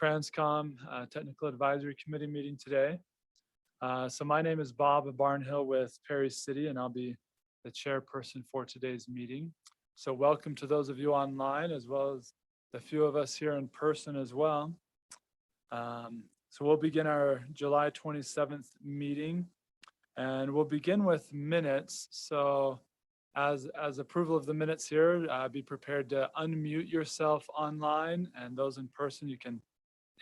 TransCom Technical Advisory Committee meeting today. So my name is Bob Barnhill with Perry City, and I'll be the chairperson for today's meeting. So welcome to those of you online, as well as the few of us here in person as well. So we'll begin our July 27th meeting, and we'll begin with minutes. So as approval of the minutes here, be prepared to unmute yourself online, and those in person, you can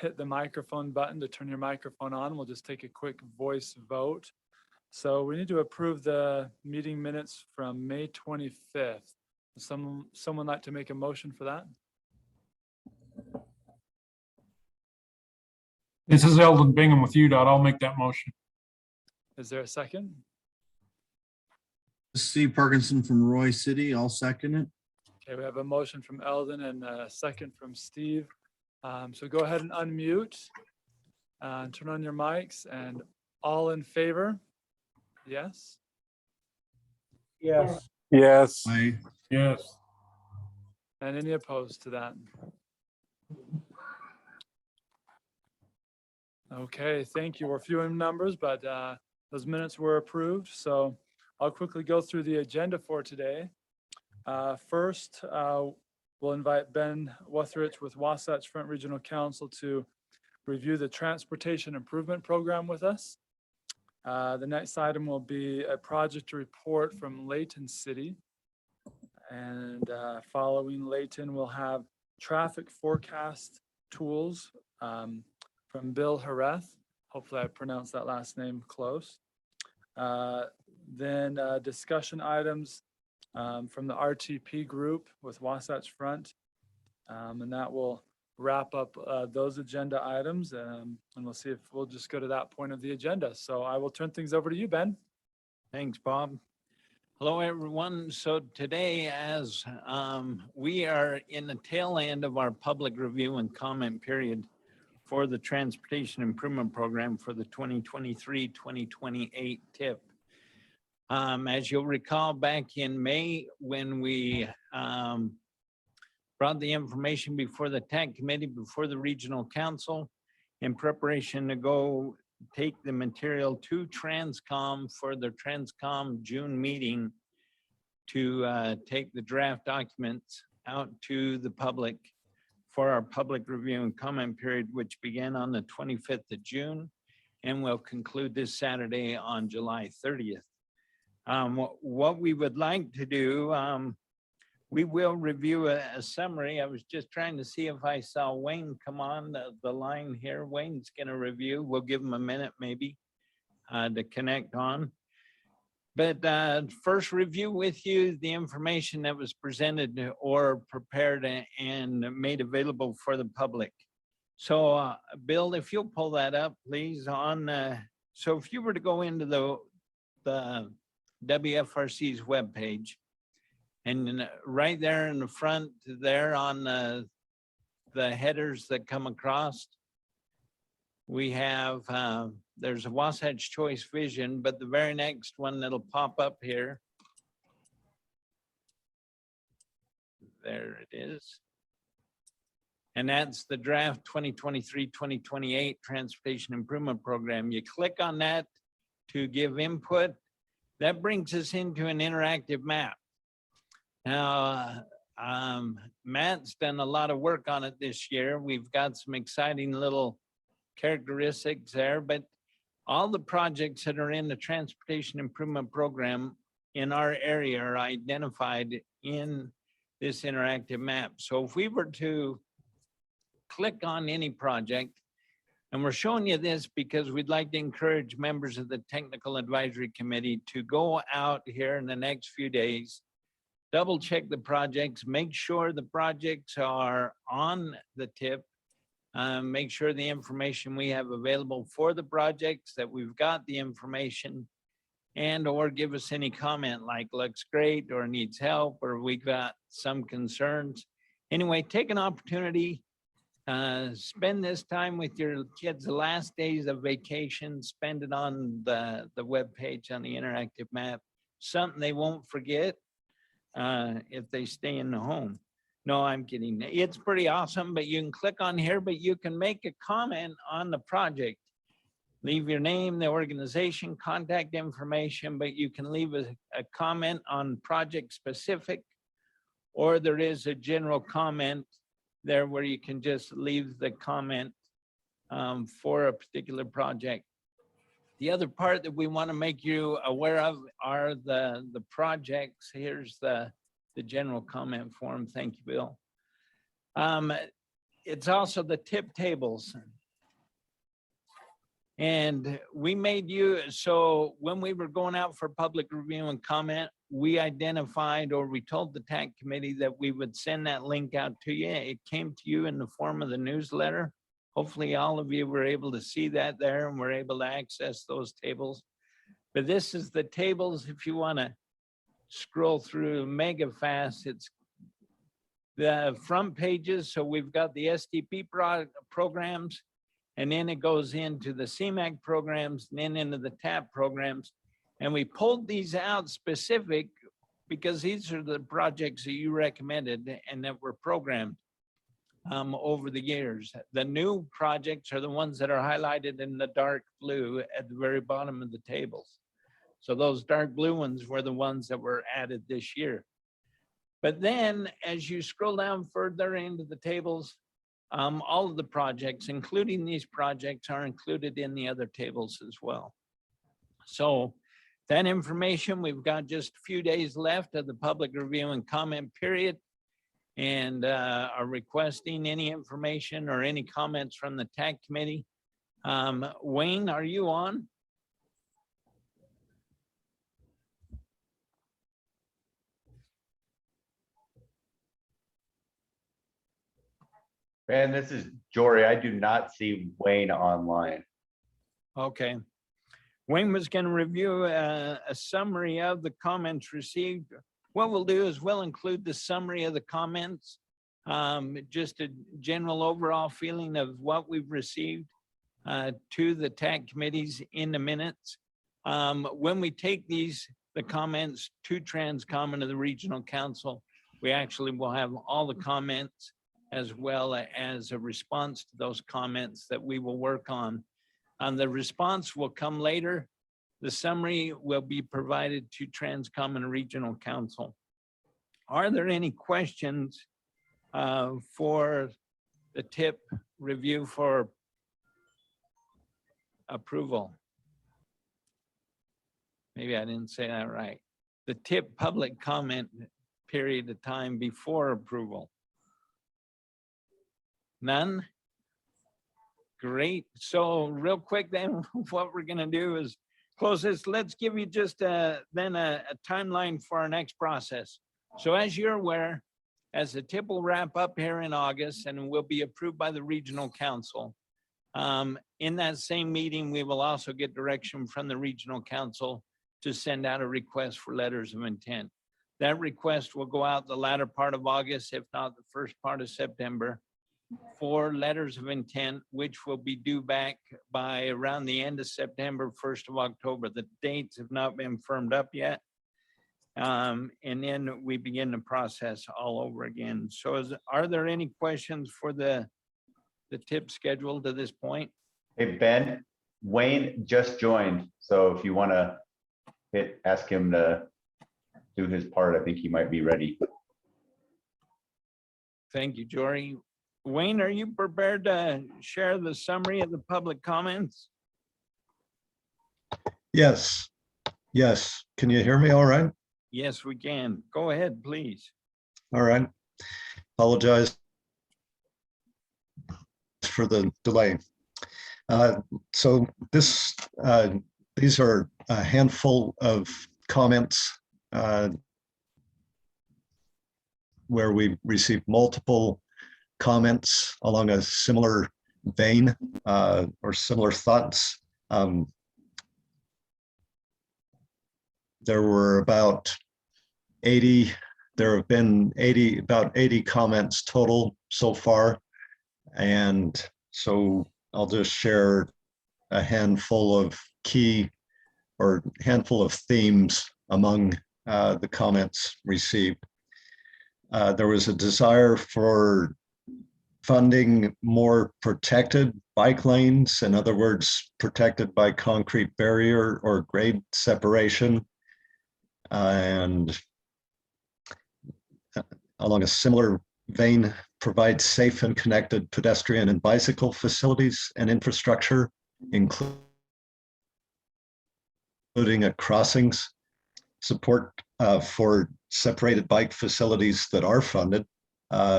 hit the microphone button to turn your microphone on. We'll just take a quick voice vote. So we need to approve the meeting minutes from May 25th. Someone like to make a motion for that? This is Eldon Bingham with UDOT. I'll make that motion. Is there a second? Steve Parkinson from Roy City. I'll second it. Okay, we have a motion from Eldon and a second from Steve. So go ahead and unmute, turn on your mics, and all in favor? Yes? Yes. Yes. Aye. Yes. And any opposed to that? Okay, thank you. We're few in numbers, but those minutes were approved. So I'll quickly go through the agenda for today. First, we'll invite Ben Wuthridge with Wasatch Front Regional Council to review the Transportation Improvement Program with us. The next item will be a project report from Layton City. And following Layton, we'll have traffic forecast tools from Bill Hareth. Hopefully I pronounced that last name close. Then discussion items from the RTP group with Wasatch Front. And that will wrap up those agenda items. And we'll see if we'll just go to that point of the agenda. So I will turn things over to you, Ben. Thanks, Bob. Hello, everyone. So today, as we are in the tail end of our public review and comment period for the Transportation Improvement Program for the 2023-2028 TIP. As you'll recall, back in May, when we brought the information before the TAC committee, before the regional council, in preparation to go take the material to TransCom for the TransCom June meeting to take the draft documents out to the public for our public review and comment period, which began on the 25th of June and will conclude this Saturday on July 30th. What we would like to do, we will review a summary. I was just trying to see if I saw Wayne come on the line here. Wayne's going to review. We'll give him a minute maybe to connect on. But first review with you the information that was presented or prepared and made available for the public. So Bill, if you'll pull that up, please. So if you were to go into the WFRC's webpage, and right there in the front there on the headers that come across, we have, there's a Wasatch Choice Vision, but the very next one that'll pop up here, there it is. And that's the draft 2023-2028 Transportation Improvement Program. You click on that to give input. That brings us into an interactive map. Now, Matt's done a lot of work on it this year. We've got some exciting little characteristics there, but all the projects that are in the Transportation Improvement Program in our area are identified in this interactive map. So if we were to click on any project, and we're showing you this because we'd like to encourage members of the Technical Advisory Committee to go out here in the next few days, double check the projects, make sure the projects are on the tip, make sure the information we have available for the projects, that we've got the information, and or give us any comment like looks great or needs help or we got some concerns. Anyway, take an opportunity, spend this time with your kids, the last days of vacation, spend it on the webpage on the interactive map, something they won't forget if they stay in the home. No, I'm kidding. It's pretty awesome, but you can click on here, but you can make a comment on the project. Leave your name, the organization, contact information, but you can leave a comment on project specific, or there is a general comment there where you can just leave the comment for a particular project. The other part that we want to make you aware of are the projects. Here's the general comment form. Thank you, Bill. It's also the tip tables. And we made you, so when we were going out for public review and comment, we identified, or we told the TAC committee that we would send that link out to you. It came to you in the form of the newsletter. Hopefully all of you were able to see that there and were able to access those tables. But this is the tables. If you want to scroll through mega fast, it's the front pages. So we've got the STP programs, and then it goes into the CMAQ programs, and then into the TAP programs. And we pulled these out specific because these are the projects that you recommended and that were programmed over the years. The new projects are the ones that are highlighted in the dark blue at the very bottom of the tables. So those dark blue ones were the ones that were added this year. But then as you scroll down further into the tables, all of the projects, including these projects, are included in the other tables as well. So that information, we've got just a few days left of the public review and comment period, and are requesting any information or any comments from the TAC committee. Wayne, are you on? Ben, this is Jory. I do not see Wayne online. Okay. Wayne was going to review a summary of the comments received. What we'll do is we'll include the summary of the comments, just a general overall feeling of what we've received to the TAC committees in the minutes. When we take the comments to TransCom and to the regional council, we actually will have all the comments as well as a response to those comments that we will work on. The response will come later. The summary will be provided to TransCom and regional council. Are there any questions for the TIP review for approval? Maybe I didn't say that right. The TIP public comment period of time before approval. None? Great. So real quick then, what we're going to do is close this. Let's give you just then a timeline for our next process. So as you're aware, as the TIP will wrap up here in August and will be approved by the regional council, in that same meeting, we will also get direction from the regional council to send out a request for letters of intent. That request will go out the latter part of August, if not the first part of September, for letters of intent, which will be due back by around the end of September, 1st of October. The dates have not been firmed up yet. And then we begin the process all over again. So are there any questions for the TIP schedule to this point? Hey, Ben, Wayne just joined. So if you want to ask him to do his part, I think he might be ready. Thank you, Jory. Wayne, are you prepared to share the summary of the public comments? Yes, yes. Can you hear me all right? Yes, we can. Go ahead, please. All right. Apologize for the delay. So these are a handful of comments where we received multiple comments along a similar vein or similar thoughts. There were about 80, there have been about 80 comments total so far. And so I'll just share a handful of handful of themes among the comments received. There was a desire for funding more protected bike lanes, in other words, protected by concrete barrier or grade separation. And along a similar vein, provide safe and connected pedestrian and bicycle facilities and infrastructure, including at crossings, support for separated bike facilities that are funded.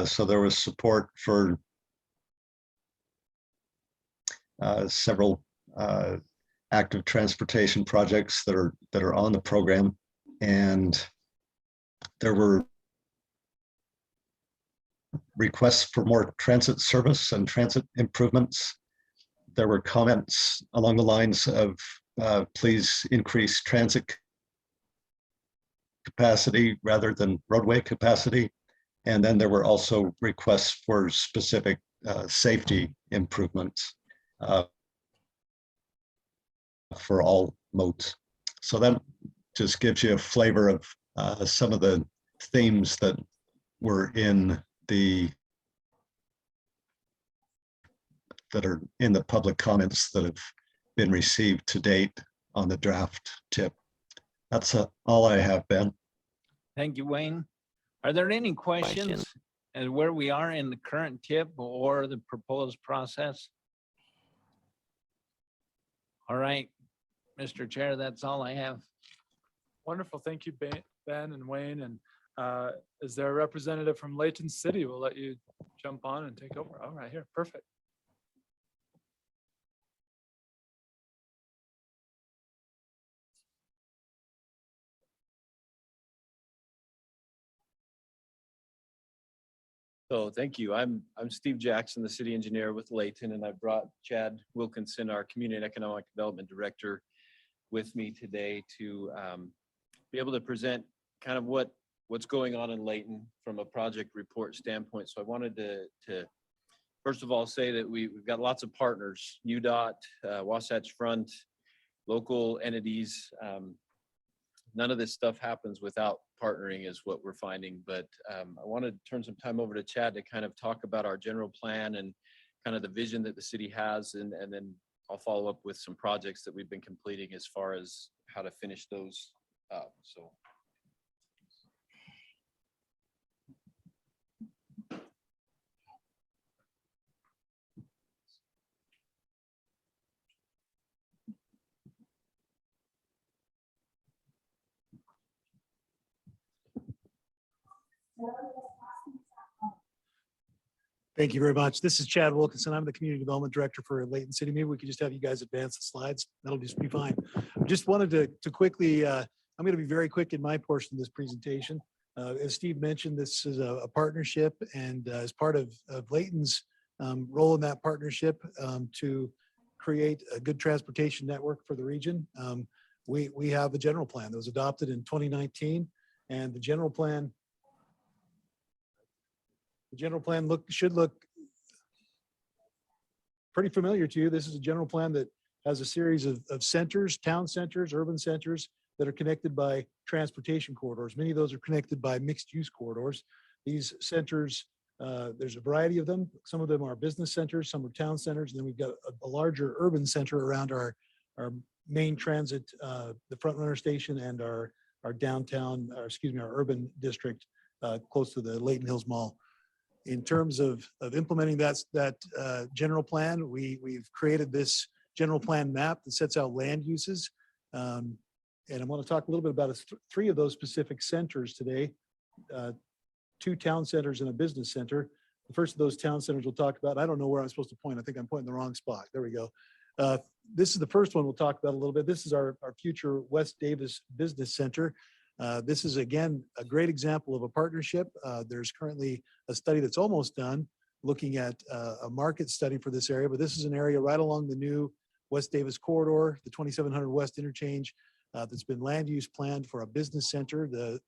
So there was support for several active transportation projects that are on the program, and there were requests for more transit service and transit improvements. There were comments along the lines of please increase transit capacity rather than roadway capacity. And then there were also requests for specific safety improvements for all modes. So that just gives you a flavor of some of the themes that were in that are in the public comments that have been received to date on the draft tip. That's all I have, Ben. Thank you, Wayne. Are there any questions as where we are in the current tip or the proposed process? All right, Mr. Chair, that's all I have. Wonderful. Thank you, Ben and Wayne. And is there a representative from Layton City? We'll let you jump on and take over. All right, here, perfect. So thank you. I'm Steve Jackson, the city engineer with Layton, and I brought Chad Wilkinson, our Community and Economic Development Director, with me today to be able to present kind of what's going on in Layton from a project report standpoint. So I wanted to first of all say that we've got lots of partners, UDOT, Wasatch Front, local entities. None of this stuff happens without partnering is what we're finding. But I want to turn some time over to Chad to kind of talk about our general plan and kind of the vision that the city has. And then I'll follow up with some projects that we've been completing as far as how to finish those up. So. Thank you very much. This is Chad Wilkinson. I'm the Community Development Director for Layton City. Maybe we could just have you guys advance the slides. That'll just be fine. Just wanted to quickly, I'm going to be very quick in my portion of this presentation. As Steve mentioned, this is a partnership, and as part of Layton's role in that partnership to create a good transportation network for the region, we have a general plan that was adopted in 2019, and the general plan should look pretty familiar to you. This is a general plan that has a series of centers, town centers, urban centers that are connected by transportation corridors. Many of those are connected by mixed use corridors. These centers, there's a variety of them. Some of them are business centers, some are town centers, and then we've got a larger urban center around our main transit, the Front Runner Station, and our downtown, our urban district close to the Layton Hills Mall. In terms of implementing that general plan, we've created this general plan map that sets out land uses. And I want to talk a little bit about three of those specific centers today, 2 town centers and a business center. The first of those town centers we'll talk about, I don't know where I'm supposed to point. I think I'm pointing the wrong spot. There we go. This is the first one we'll talk about a little bit. This is our future West Davis Business Center. This is, again, a great example of a partnership. There's currently a study that's almost done looking at a market study for this area, but this is an area right along the new West Davis corridor, the 2700 West interchange, that's been land use planned for a business center. The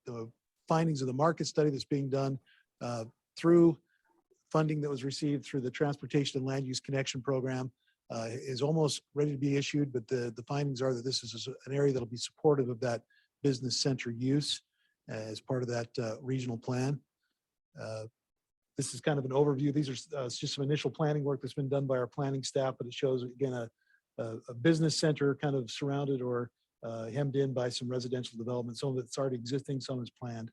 findings of the market study that's being done through funding that was received through the Transportation and Land Use Connection Program is almost ready to be issued, but the findings are that this is an area that'll be supportive of that business center use as part of that regional plan. This is kind of an overview. These are just some initial planning work that's been done by our planning staff, but it shows again a business center kind of surrounded or hemmed in by some residential development. Some of it's already existing, some is planned.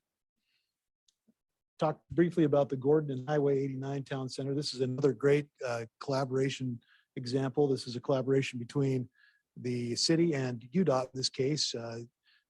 Talk briefly about the Gordon and Highway 89 Town Center. This is another great collaboration example. This is a collaboration between the city and UDOT in this case.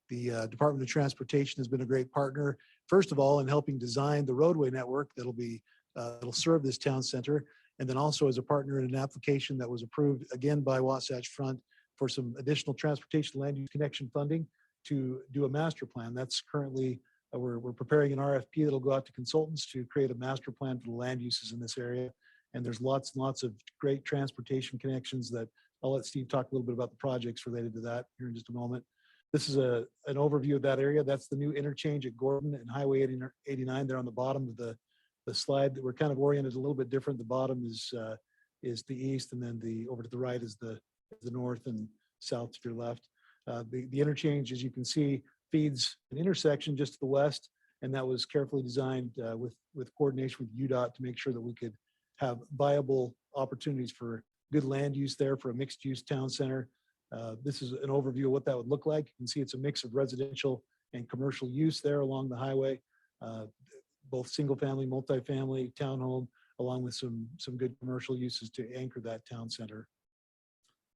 The Department of Transportation has been a great partner, first of all, in helping design the roadway network that'll serve this town center. And then also as a partner in an application that was approved again by Wasatch Front for some additional transportation land use connection funding to do a master plan. That's currently, we're preparing an RFP that'll go out to consultants to create a master plan for the land uses in this area. And there's lots and lots of great transportation connections that I'll let Steve talk a little bit about the projects related to that here in just a moment. This is an overview of that area. That's the new interchange at Gordon and Highway 89. They're on the bottom of the slide. That we're kind of oriented a little bit different. The bottom is the east, and then over to the right is the north, and south to your left. The interchange, as you can see, feeds an intersection just to the west, and that was carefully designed with coordination with UDOT to make sure that we could have viable opportunities for good land use there for a mixed-use town center. This is an overview of what that would look like. You can see it's a mix of residential and commercial use there along the highway, both single-family, multifamily, townhome, along with some good commercial uses to anchor that town center.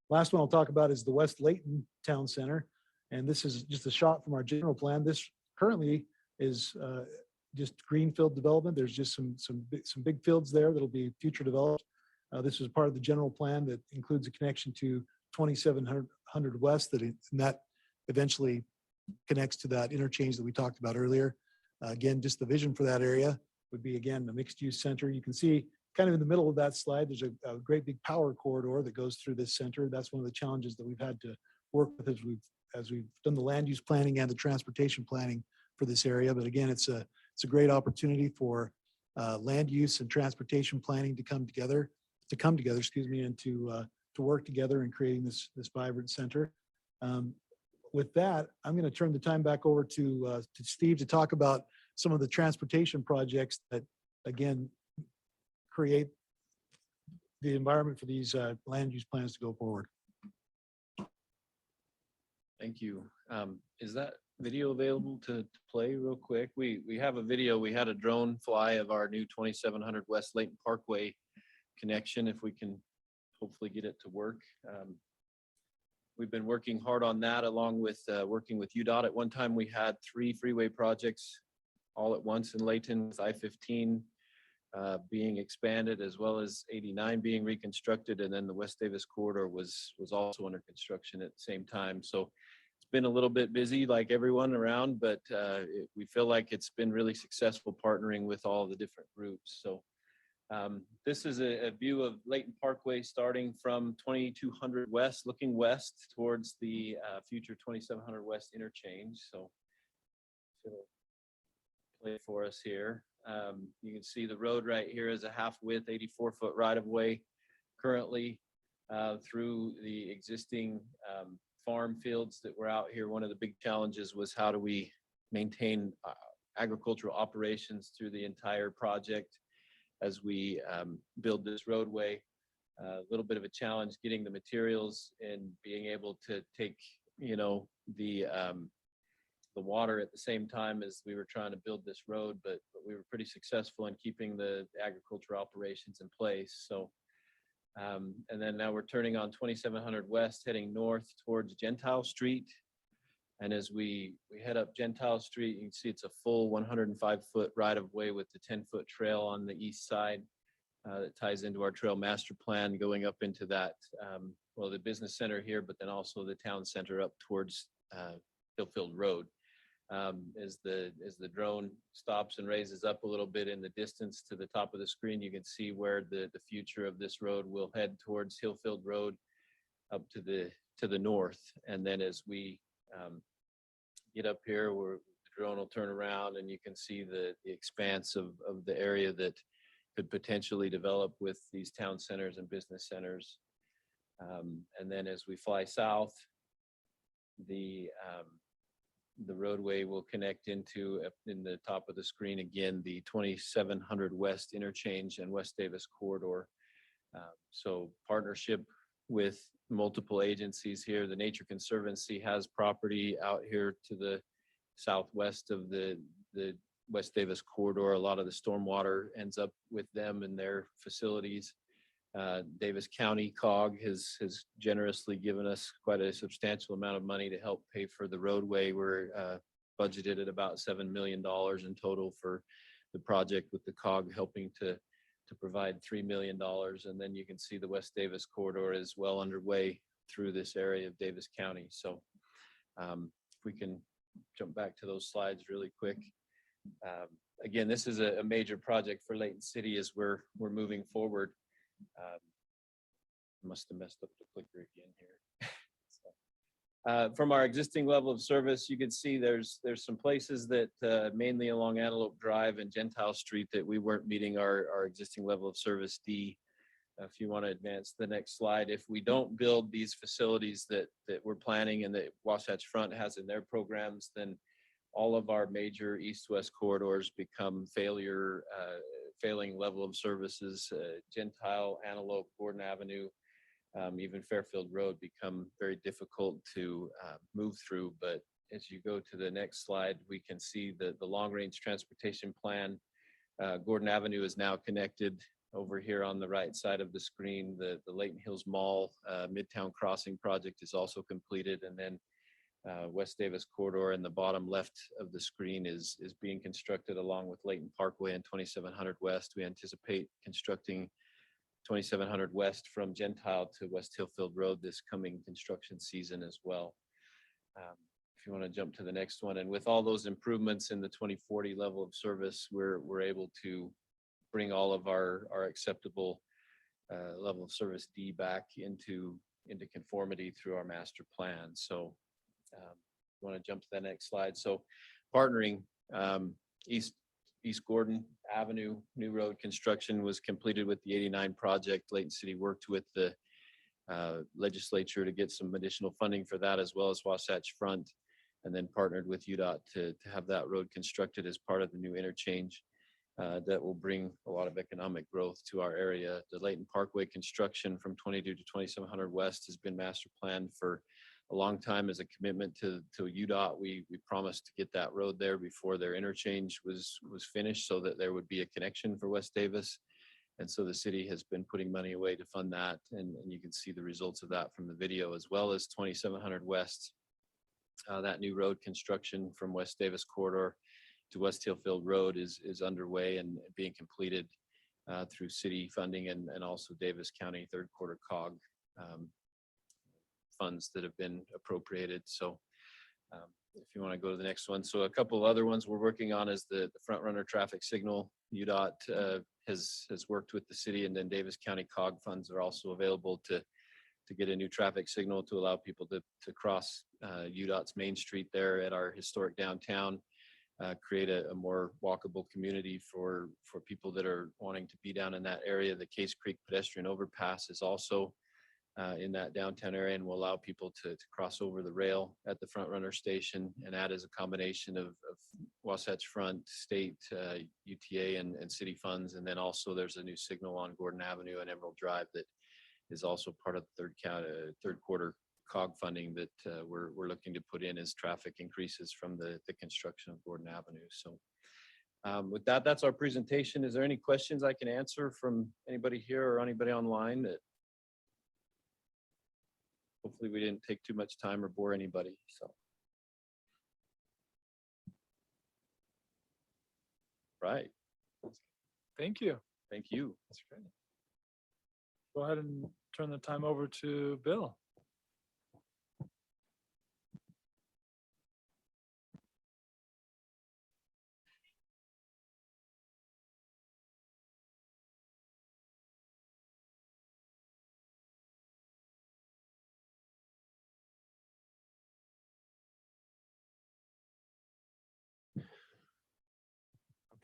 Last one I'll talk about is the West Layton Town Center. And this is just a shot from our general plan. This currently is just greenfield development. There's just some big fields there that'll be future developed. This is part of the general plan that includes a connection to 2700 West that eventually connects to that interchange that we talked about earlier. Again, just the vision for that area would be, again, a mixed-use center. You can see kind of in the middle of that slide, there's a great big power corridor that goes through this center. That's one of the challenges that we've had to work with as we've done the land use planning and the transportation planning for this area. But again, it's a great opportunity for land use and transportation planning to come together, excuse me, and to work together in creating this vibrant center. With that, I'm going to turn the time back over to Steve to talk about some of the transportation projects that, again, create the environment for these land use plans to go forward. Thank you. Is that video available to play real quick? We have a video. We had a drone fly of our new 2700 West Layton Parkway connection, if we can hopefully get it to work. We've been working hard on that along with working with UDOT. At one time, we had 3 freeway projects all at once in Layton, with I-15 being expanded, as well as 89 being reconstructed, and then the West Davis corridor was also under construction at the same time. So it's been a little bit busy like everyone around, but we feel like it's been really successful partnering with all the different groups. So this is a view of Layton Parkway starting from 2200 West, looking west towards the future 2700 West interchange. So play for us here. You can see the road right here is a half width, 84-foot right of way currently through the existing farm fields that were out here. One of the big challenges was how do we maintain agricultural operations through the entire project as we build this roadway. A little bit of a challenge getting the materials and being able to take, the water at the same time as we were trying to build this road, but we were pretty successful in keeping the agricultural operations in place. So, and then now we're turning on 2700 West, heading north towards Gentile Street. And as we head up Gentile Street, you can see it's a full 105-foot right of way with the 10-foot trail on the east side that ties into our trail master plan, going up into that, the business center here, but then also the town center up towards Hillfield Road. As the drone stops and raises up a little bit in the distance to the top of the screen, you can see where the future of this road will head towards Hillfield Road up to the north. And then as we get up here, where the drone will turn around and you can see the expanse of the area that could potentially develop with these town centers and business centers. And then as we fly south, the the roadway will connect into, in the top of the screen again, the 2700 West interchange and West Davis corridor. So partnership with multiple agencies here. The Nature Conservancy has property out here to the southwest of the West Davis corridor. A lot of the stormwater ends up with them and their facilities. Davis County COG has generously given us quite a substantial amount of money to help pay for the roadway. We're budgeted at about $7 million in total for the project, with the COG helping to provide $3 million. And then you can see the West Davis corridor is well underway through this area of Davis County. So if we can jump back to those slides really quick. Again, this is a major project for Layton City as we're moving forward. Must have messed up the clicker again here. From our existing level of service, you can see there's some places that mainly along Antelope Drive and Gentile Street that we weren't meeting our existing level of service D. If you want to advance the next slide, if we don't build these facilities that we're planning and that Wasatch Front has in their programs, then all of our major east-west corridors become failing level of services. Gentile, Antelope, Gordon Avenue, even Fairfield Road become very difficult to move through. But as you go to the next slide, we can see the long-range transportation plan. Gordon Avenue is now connected over here on the right side of the screen. The Layton Hills Mall Midtown Crossing project is also completed. And then West Davis corridor in the bottom left of the screen is being constructed along with Layton Parkway and 2700 West. We anticipate constructing 2700 West from Gentile to West Hillfield Road this coming construction season as well. If you want to jump to the next one, and with all those improvements in the 2040 level of service, we're able to bring all of our acceptable level of service D back into conformity through our master plan. So you want to jump to the next slide. So partnering, East Gordon Avenue new road construction was completed with the 89 project. Layton City worked with the legislature to get some additional funding for that, as well as Wasatch Front, and then partnered with UDOT to have that road constructed as part of the new interchange that will bring a lot of economic growth to our area. The Layton Parkway construction from 22 to 2700 West has been master planned for a long time as a commitment to UDOT. We promised to get that road there before their interchange was finished, so that there would be a connection for West Davis. And so the city has been putting money away to fund that. And you can see the results of that from the video, as well as 2700 West. That new road construction from West Davis corridor to West Hillfield Road is underway and being completed through city funding and also Davis County third quarter COG funds that have been appropriated. So if you want to go to the next one. So a couple other ones we're working on is the front runner traffic signal. UDOT has worked with the city, and then Davis County COG funds are also available to get a new traffic signal to allow people to cross UDOT's Main Street there at our historic downtown, create a more walkable community for people that are wanting to be down in that area. The Case Creek pedestrian overpass is also in that downtown area and will allow people to cross over the rail at the front runner station, and that is a combination of Wasatch Front, state, UTA and city funds. And then also there's a new signal on Gordon Avenue and Emerald Drive that is also part of the third quarter COG funding that we're looking to put in as traffic increases from the construction of Gordon Avenue. So with that, that's our presentation. Is there any questions I can answer from anybody here or anybody online? That hopefully we didn't take too much time or bore anybody. So, right. Thank you. Thank you. That's great. Go ahead and turn the time over to Bill.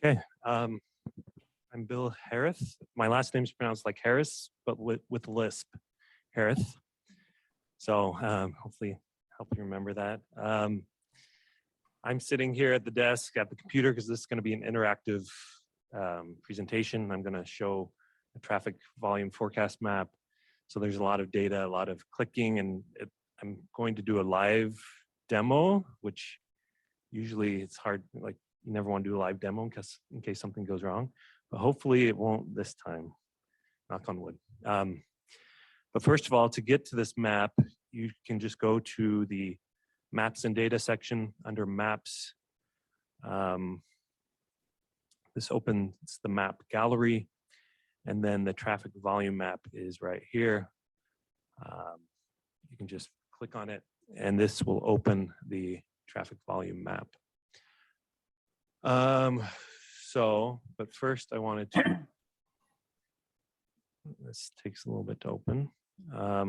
Okay, I'm Bill Harris. My last name's pronounced like Harris, but with a lisp, Harris. So hopefully help you remember that. I'm sitting here at the desk at the computer because this is going to be an interactive presentation. I'm going to show a traffic volume forecast map. So there's a lot of data, a lot of clicking, and I'm going to do a live demo, which usually it's hard, like you never want to do a live demo in case something goes wrong, but hopefully it won't this time, knock on wood. But first of all, to get to this map, you can just go to the Maps and Data section under Maps. This opens the map gallery, and then the traffic volume map is right here. You can just click on it, and this will open the traffic volume map. But first I wanted to, this takes a little bit to open. I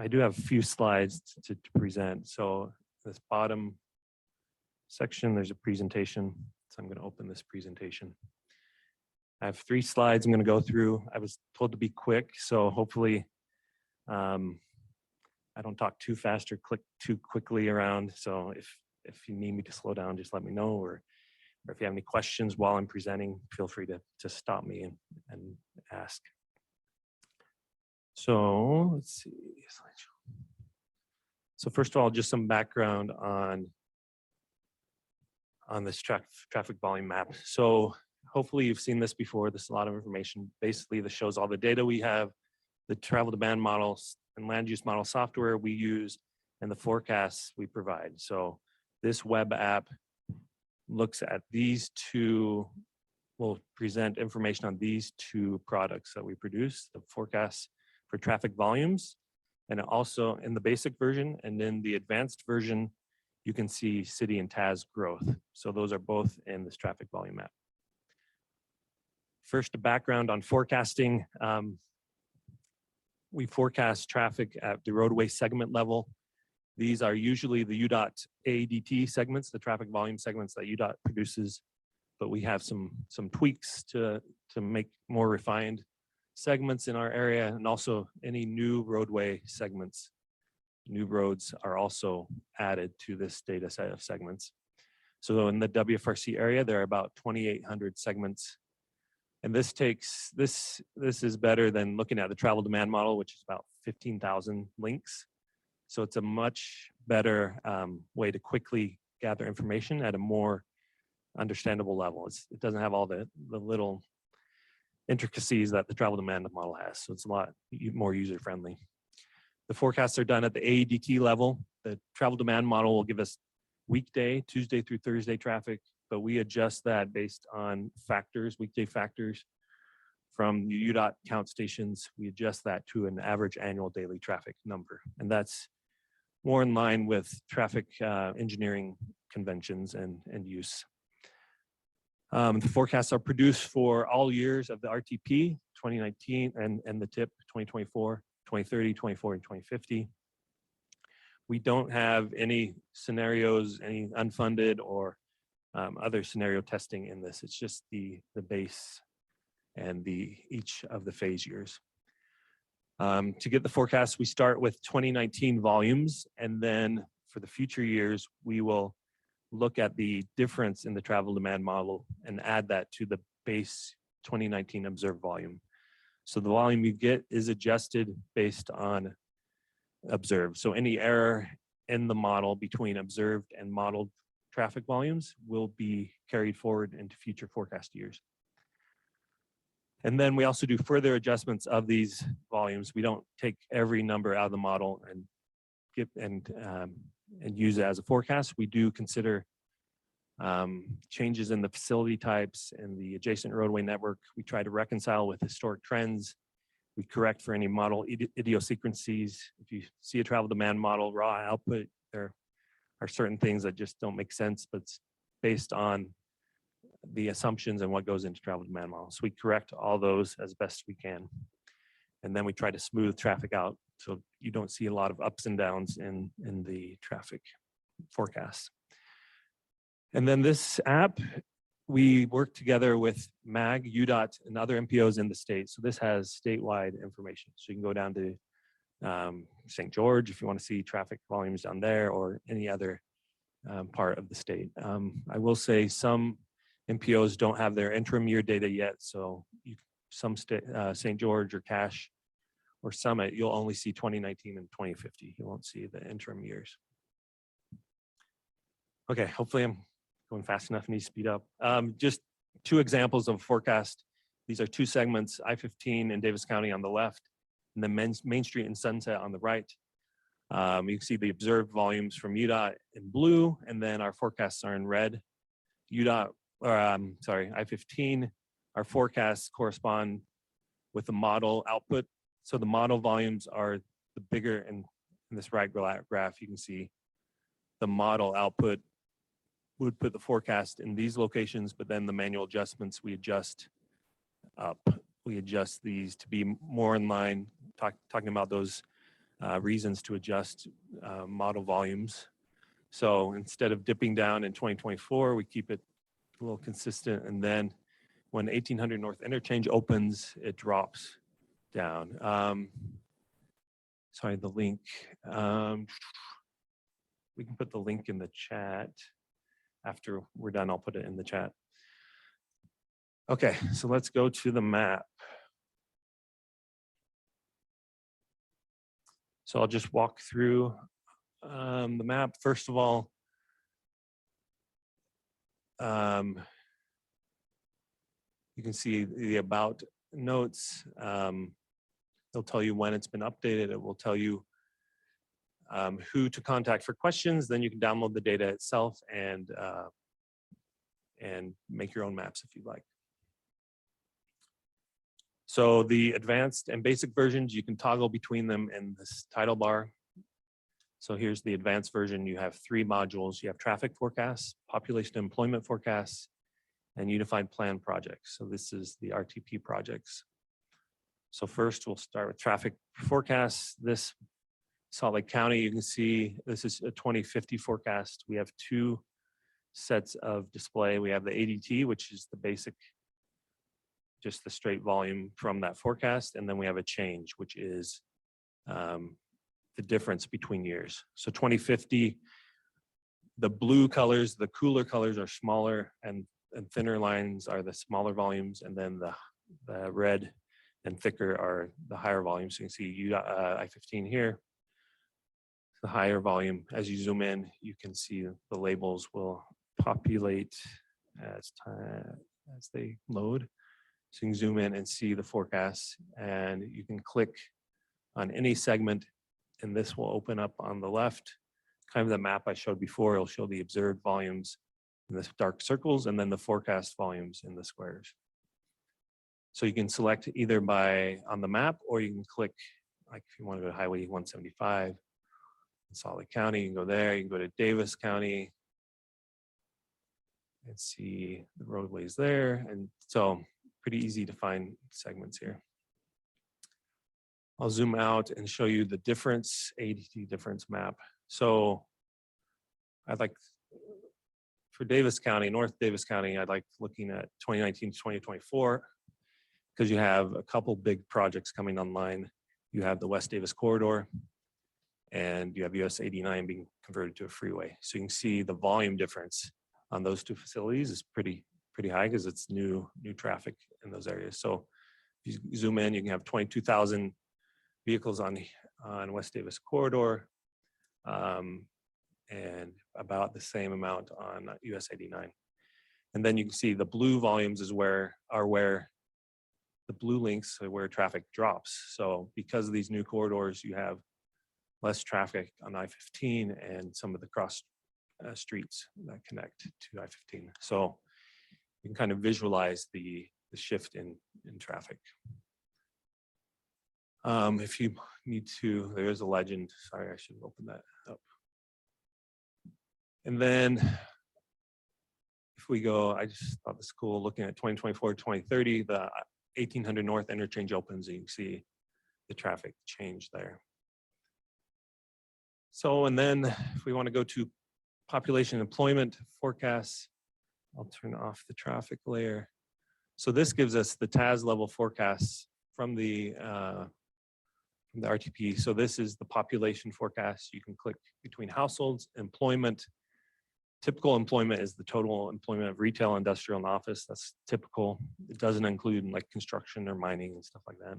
do have a few slides to present. So this bottom section, there's a presentation. So I'm going to open this presentation. I have 3 slides I'm going to go through. I was told to be quick, so hopefully I don't talk too fast or click too quickly around. So if you need me to slow down, just let me know, or if you have any questions while I'm presenting, feel free to stop me and ask. So let's see. So first of all, just some background on this traffic volume map. So hopefully you've seen this before. This is a lot of information. Basically, this shows all the data we have, the travel demand models and land use model software we use, and the forecasts we provide. So this web app looks at these two, will present information on these 2 products that we produce, the forecasts for traffic volumes, and also in the basic version, and in the advanced version, you can see city and TAS growth. So those are both in this traffic volume map. First, a background on forecasting. We forecast traffic at the roadway segment level. These are usually the UDOT ADT segments, the traffic volume segments that UDOT produces, but we have some tweaks to make more refined segments in our area, and also any new roadway segments. New roads are also added to this data set of segments. So in the WFRC area, there are about 2,800 segments. And this is better than looking at the travel demand model, which is about 15,000 links. So it's a much better way to quickly gather information at a more understandable level. It doesn't have all the little intricacies that the travel demand model has. So it's a lot more user-friendly. The forecasts are done at the AEDT level. The travel demand model will give us weekday, Tuesday through Thursday traffic, but we adjust that based on factors, weekday factors from the UDOT count stations. We adjust that to an average annual daily traffic number. And that's more in line with traffic engineering conventions and use. The forecasts are produced for all years of the RTP, 2019, and the TIP, 2024, 2030, 2024, and 2050. We don't have any scenarios, any unfunded or other scenario testing in this. It's just the base and each of the phase years. To get the forecast, we start with 2019 volumes, and then for the future years, we will look at the difference in the travel demand model and add that to the base 2019 observed volume. So the volume you get is adjusted based on observed. So any error in the model between observed and modeled traffic volumes will be carried forward into future forecast years. And then we also do further adjustments of these volumes. We don't take every number out of the model and use it as a forecast. We do consider changes in the facility types and the adjacent roadway network. We try to reconcile with historic trends. We correct for any model idiosyncrasies. If you see a travel demand model raw output, there are certain things that just don't make sense, but it's based on the assumptions and what goes into travel demand model. So we correct all those as best we can. And then we try to smooth traffic out so you don't see a lot of ups and downs in the traffic forecast. And then this app, we work together with MAG, UDOT, and other MPOs in the state. So this has statewide information. So you can go down to St. George, if you want to see traffic volumes down there, or any other part of the state. I will say some MPOs don't have their interim year data yet, so some state, St. George or Cache or Summit, you'll only see 2019 and 2050. You won't see the interim years. Okay, hopefully I'm going fast enough. I need to speed up. Just two examples of forecast. These are two segments, I-15 in Davis County on the left, and then Main Street and Sunset on the right. You can see the observed volumes from UDOT in blue, and then our forecasts are in red. I-15, our forecasts correspond with the model output. So the model volumes are the bigger, in this right graph, you can see the model output would put the forecast in these locations, but then the manual adjustments, we adjust up. We adjust these to be more in line, talking about those reasons to adjust model volumes. So instead of dipping down in 2024, we keep it a little consistent. And then when 1800 North Interchange opens, it drops down. Sorry, the link. We can put the link in the chat. After we're done, I'll put it in the chat. Okay, so let's go to the map. So I'll just walk through the map. First of all, you can see the about notes. It'll tell you when it's been updated. It will tell you who to contact for questions. Then you can download the data itself and make your own maps if you'd like. So the advanced and basic versions, you can toggle between them in this title bar. So here's the advanced version. You have 3 modules. You have traffic forecasts, population employment forecasts, and unified plan projects. So this is the RTP projects. So first we'll start with traffic forecasts. This Salt Lake County, you can see this is a 2050 forecast. We have 2 sets of display. We have the ADT, which is the basic, just the straight volume from that forecast. And then we have a change, which is the difference between years. So 2050, the blue colors, the cooler colors are smaller, and thinner lines are the smaller volumes. And then the red and thicker are the higher volumes. So you can see I-15 here, the higher volume. As you zoom in, you can see the labels will populate as they load. So you can zoom in and see the forecast, and you can click on any segment, and this will open up on the left, kind of the map I showed before. It'll show the observed volumes in the dark circles, and then the forecast volumes in the squares. So you can select either on the map, or you can click, like if you want to go to Highway 175 in Salt Lake County, you can go there. You can go to Davis County and see the roadways there. And so pretty easy to find segments here. I'll zoom out and show you the difference, ADT difference map. So I'd like, for Davis County, North Davis County, I'd like looking at 2019 to 2024, because you have a couple big projects coming online. You have the West Davis Corridor, and you have US 89 being converted to a freeway. So you can see the volume difference on those 2 facilities is pretty high, because it's new traffic in those areas. So if you zoom in, you can have 22,000 vehicles on West Davis Corridor, and about the same amount on US 89. And then you can see the blue volumes where the blue links are where traffic drops. So because of these new corridors, you have less traffic on I-15 and some of the cross streets that connect to I-15. So you can kind of visualize the shift in traffic. If you need to, there is a legend. Sorry, I should open that up. And then if we go, I just thought this is cool, looking at 2024, 2030, the 1800 North Interchange opens, and you can see the traffic change there. So, and then if we want to go to population employment forecasts, I'll turn off the traffic layer. So this gives us the TAS level forecasts from the from the RTP. So this is the population forecast. You can click between households, employment. Typical employment is the total employment of retail, industrial, and office. That's typical. It doesn't include like construction or mining and stuff like that.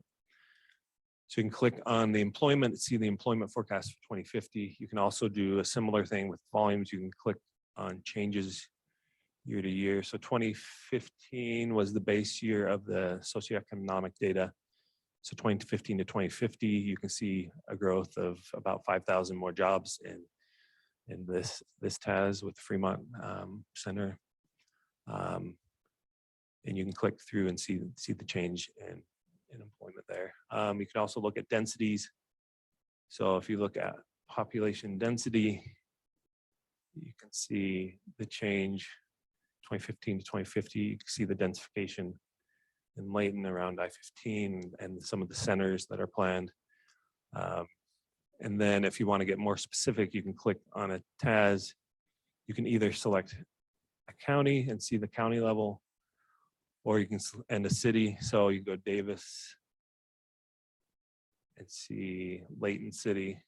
So you can click on the employment, see the employment forecast for 2050. You can also do a similar thing with volumes. You can click on changes year to year. So 2015 was the base year of the socioeconomic data. So 2015 to 2050, you can see a growth of about 5,000 more jobs in this TAS with Fremont Center. And you can click through and see the change in employment there. You can also look at densities. So if you look at population density, you can see the change 2015 to 2050. You can see the densification in Layton around I-15 and some of the centers that are planned. And then if you want to get more specific, you can click on a TAS. You can either select a county and see the county level, or you can, and a city. So you go Davis and see Layton City.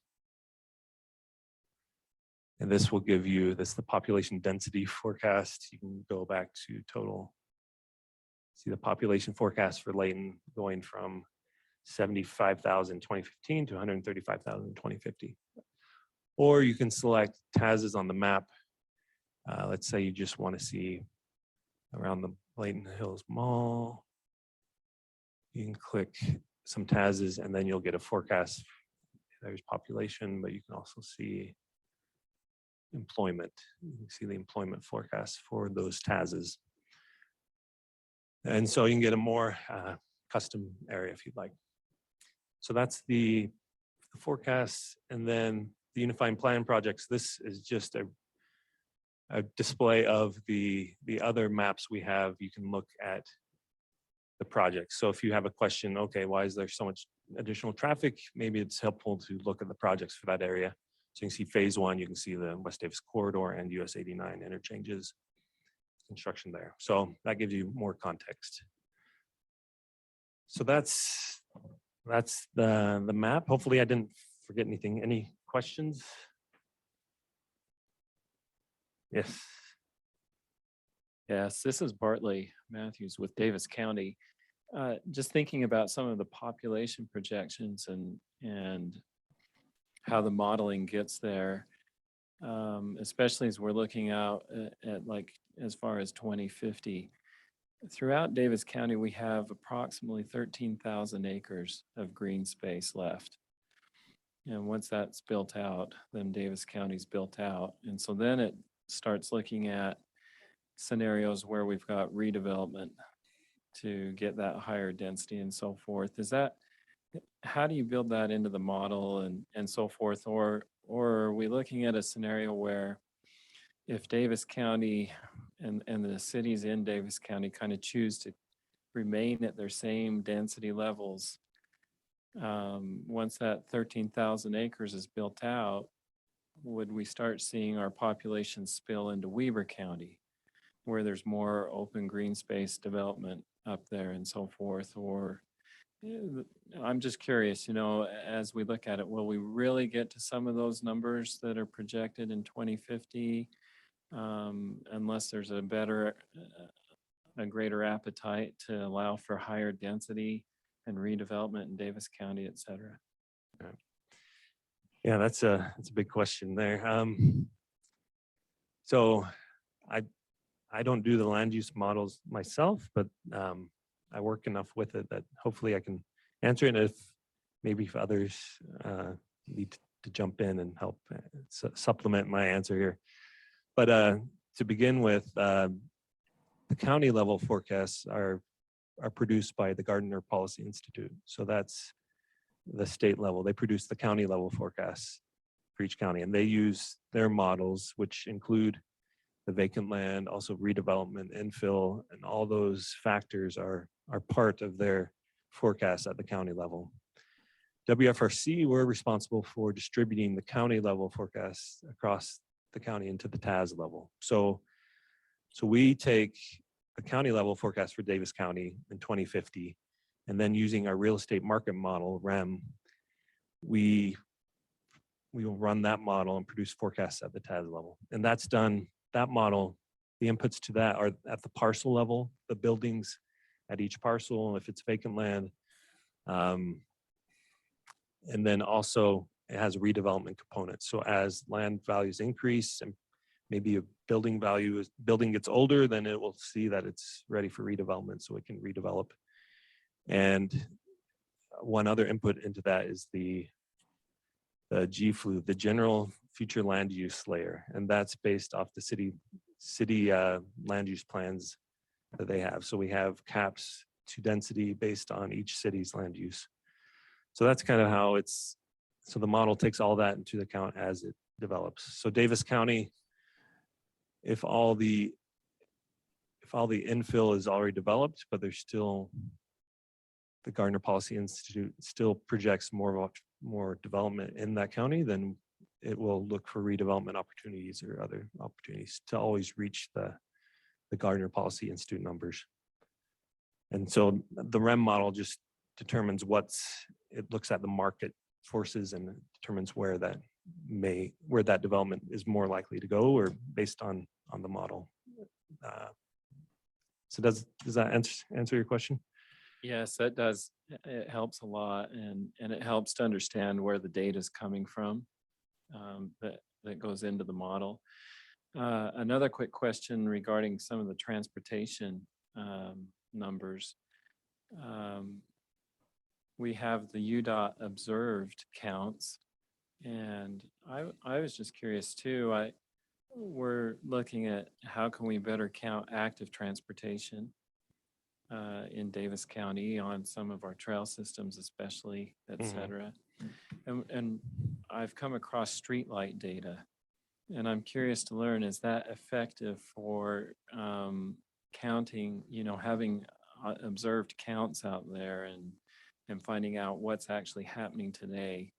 And this will give you, this is the population density forecast. You can go back to total, see the population forecast for Layton going from 75,000 in 2015 to 135,000 in 2050. Or you can select TASs on the map. Let's say you just want to see around the Layton Hills Mall. You can click some TASs and then you'll get a forecast. There's population, but you can also see employment. You can see the employment forecast for those TASs. And so you can get a more custom area if you'd like. So that's the forecast. And then the Unifying Plan projects. This is just a display of the other maps we have. You can look at the projects. So if you have a question, okay, why is there so much additional traffic? Maybe it's helpful to look at the projects for that area. So you can see phase 1, you can see the West Davis corridor and US 89 interchanges, construction there. So that gives you more context. So that's the map. Hopefully I didn't forget anything. Any questions? Yes. Yes, this is Bartley Matthews with Davis County. Just thinking about some of the population projections and how the modeling gets there, especially as we're looking out at like as far as 2050. Throughout Davis County, we have approximately 13,000 acres of green space left. And once that's built out, then Davis County's built out. And so then it starts looking at scenarios where we've got redevelopment to get that higher density and so forth. Is that, how do you build that into the model and so forth? Or are we looking at a scenario where if Davis County and the cities in Davis County kind of choose to remain at their same density levels, once that 13,000 acres is built out, would we start seeing our population spill into Weber County, where there's more open green space development up there and so forth? Or I'm just curious, you know, as we look at it, will we really get to some of those numbers that are projected in 2050? Unless there's a greater appetite to allow for higher density and redevelopment in Davis County, et cetera. Yeah, that's a big question there. So I don't do the land use models myself, but I work enough with it that hopefully I can answer it. If others need to jump in and help supplement my answer here. But to begin with, the county level forecasts are produced by the Gardner Policy Institute. So that's the state level. They produce the county level forecasts for each county, and they use their models, which include the vacant land, also redevelopment, infill, and all those factors are part of their forecast at the county level. WFRC, we're responsible for distributing the county level forecasts across the county into the TAS level. So we take the county level forecast for Davis County in 2050, and then using our real estate market model, REM, we will run that model and produce forecasts at the TAS level. And that's done, that model, the inputs to that are at the parcel level, the buildings at each parcel, if it's vacant land. And then also it has a redevelopment component. So as land values increase and maybe a building gets older, then it will see that it's ready for redevelopment so it can redevelop. And one other input into that is the GFLU, the General Future Land Use Layer, and that's based off the city land use plans that they have. So we have caps to density based on each city's land use. So that's kind of how so the model takes all that into account as it develops. So Davis County, if all the infill is already developed, but there's still, the Gardner Policy Institute still projects more development in that county, then it will look for redevelopment opportunities or other opportunities to always reach the Gardner Policy Institute numbers. And so the REM model just determines it looks at the market forces and determines where that development is more likely to go, or based on the model. So does that answer your question? Yes, that does. It helps a lot, and it helps to understand where the data is coming from that goes into the model. Another quick question regarding some of the transportation numbers. We have the UDOT observed counts, and I was just curious too. We're looking at how can we better count active transportation in Davis County on some of our trail systems, especially, et cetera. And I've come across streetlight data, and I'm curious to learn, is that effective for counting, having observed counts out there and finding out what's actually happening today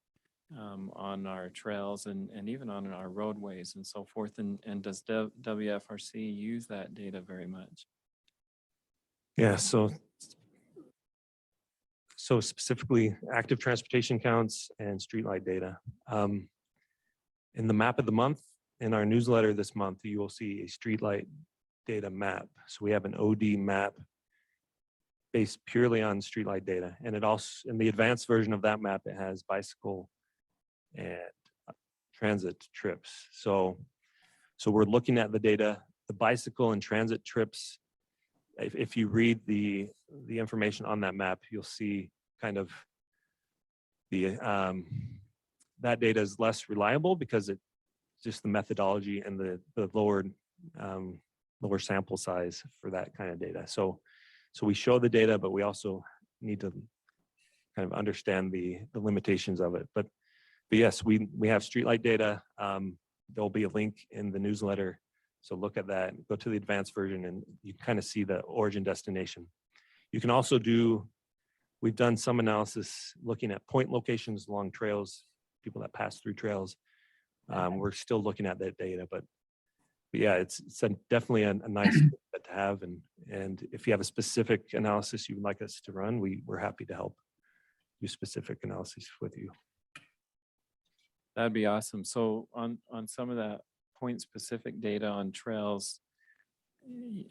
on our trails and even on our roadways and so forth. And does WFRC use that data very much? Yeah, so specifically active transportation counts and streetlight data. In the map of the month, in our newsletter this month, you will see a streetlight data map. So we have an OD map based purely on streetlight data. And it also, in the advanced version of that map, it has bicycle and transit trips. So we're looking at the data, the bicycle and transit trips. If you read the information on that map, you'll see kind of that data is less reliable because it's just the methodology and the lower sample size for that kind of data. So we show the data, but we also need to kind of understand the limitations of it. But yes, we have streetlight data. There'll be a link in the newsletter. So look at that, go to the advanced version, and you kind of see the origin destination. You can also we've done some analysis looking at point locations along trails, people that pass through trails. We're still looking at that data, but yeah, it's definitely a nice set to have. And if you have a specific analysis you would like us to run, we're happy to help do specific analysis with you. That'd be awesome. So on some of that point specific data on trails,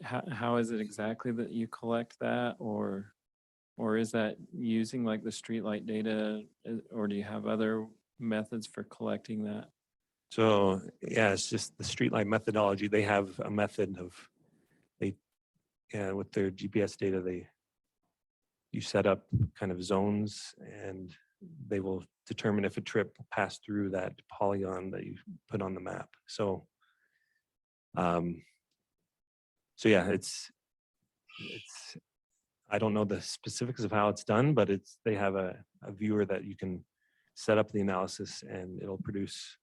how is it exactly that you collect that, or is that using like the streetlight data, or do you have other methods for collecting that? So yeah, it's just the streetlight methodology. They have a method with their GPS data, you set up kind of zones, and they will determine if a trip passed through that polygon that you put on the map. So yeah, it's I don't know the specifics of how it's done, but they have a viewer that you can set up the analysis, and it'll produce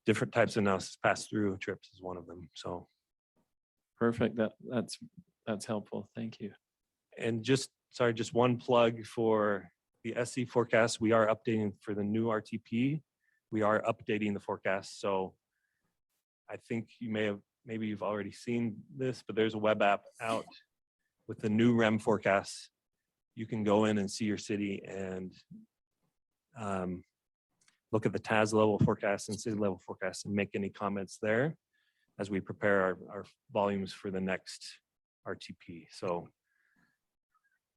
different types of analysis. Pass through trips is one of them. So perfect. That's helpful. Thank you. And just one plug for the SC forecast. We are updating for the new RTP. We are updating the forecast. So I think maybe you've already seen this, but there's a web app out with the new REM forecasts. You can go in and see your city and look at the TAS level forecast and city level forecast and make any comments there as we prepare our volumes for the next RTP. So